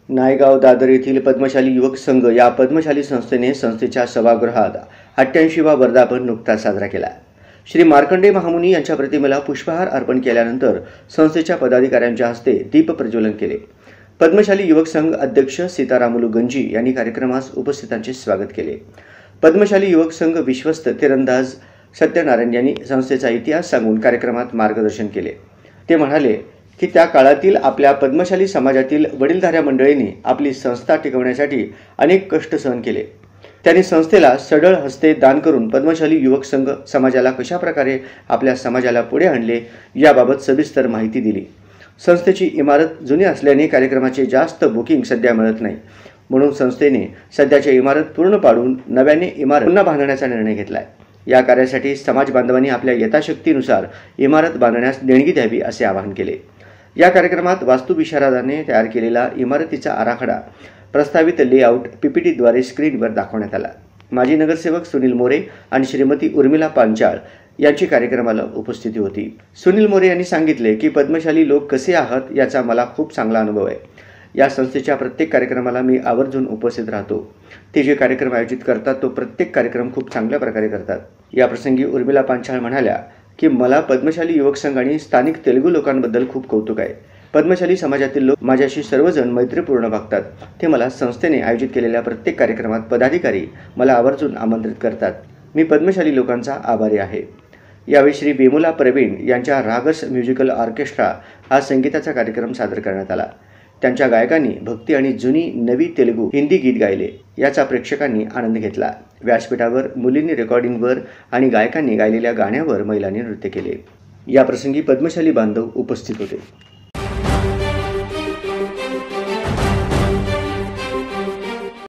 नायगाव दादर येथील पद्मशाली युवक संघ या पद्मशाली संस्थेने संस्थेच्या सभागृहात 88वा वर्धापन नुकताच साजरा केला। श्री मार्कंडेय महामुनी यांच्या प्रतिमेला पुष्पहार अर्पण केल्यानंतर संस्थेच्या पदाधिकाऱ्यांच्या हस्ते दीप प्रज्वलन केले। पद्मशाली युवक संघ अध्यक्ष सीतारामुलू गंजी यांनी कार्यक्रमास उपस्थितांचे स्वागत केले। पद्मशाली युवक संघ विश्वस्त तिरंदाज सत्यनारायण यांनी संस्थेचा इतिहास सांगून कार्यक्रमात मार्गदर्शन केले। ते म्हणाले की त्या काळातील आपल्या पद्मशाली समाजातील वडीलधाऱ्या मंडळींनी आपली संस्था टिकवण्यासाठी अनेक कष्ट सहन केले। त्यांनी संस्थेला सढळ हस्ते दान करून पद्मशाली युवक संघ समाजाला कशा प्रकारे आपल्या समाजाला पुढे आणले याबाबत सविस्तर माहिती दिली। संस्थेची इमारत जुनी असल्याने कार्यक्रमाचे जास्त बुकिंग सध्या मिळत नाही, म्हणून संस्थेने सध्याची इमारत पूर्ण पाडून नव्याने इमारत पुन्हा बांधण्याचा निर्णय घेतलाय। या कार्यासाठी समाज बांधवांनी आपल्या यथाशक्तीनुसार इमारत बांधण्यास देणगी द्यावी असे आवाहन केले। या कार्यक्रमात वास्तुविशारदाने तयार केलेला इमारतीचा आराखडा प्रस्तावित लेआउट पीपीटीद्वारे स्क्रीनवर दाखवण्यात आला। माजी नगरसेवक सुनील मोरे आणि श्रीमती उर्मिला पांचाळ यांची कार्यक्रमाला उपस्थिती होती। सुनील मोरे यांनी सांगितले की पद्मशाली लोक कसे आहात याचा मला खूप चांगला अनुभव आहे। या संस्थेच्या प्रत्येक कार्यक्रमाला मी आवर्जून उपस्थित राहतो। ते जे कार्यक्रम आयोजित करतात तो प्रत्येक कार्यक्रम खूप चांगल्या प्रकारे करतात। या प्रसंगी उर्मिला पांचाळ म्हणाल्या की मला पद्मशाली युवक संघ आणि स्थानिक तेलुगू लोकांबद्दल खूप कौतुक आहे। पद्मशाली समाजातील लोक माझ्याशी सर्वजण मैत्रीपूर्ण वागतात। ते मला संस्थेने आयोजित केलेल्या प्रत्येक कार्यक्रमात पदाधिकारी मला आवर्जून आमंत्रित करतात। मी पद्मशाली लोकांचा आभारी आहे। यावेळी श्री वेमुला प्रवीण यांच्या रागस म्युझिकल ऑर्केस्ट्रा हा संगीताचा कार्यक्रम सादर करण्यात आला। त्यांच्या गायकांनी भक्ती आणि जुनी नवी तेलुगू हिंदी गीत गायले, याचा प्रेक्षकांनी आनंद घेतला। व्यासपीठावर मुलींनी रेकॉर्डिंगवर आणि गायकांनी गायलेल्या गाण्यावर महिलांनी नृत्य केले। या प्रसंगी पद्मशाली बांधव उपस्थित होते।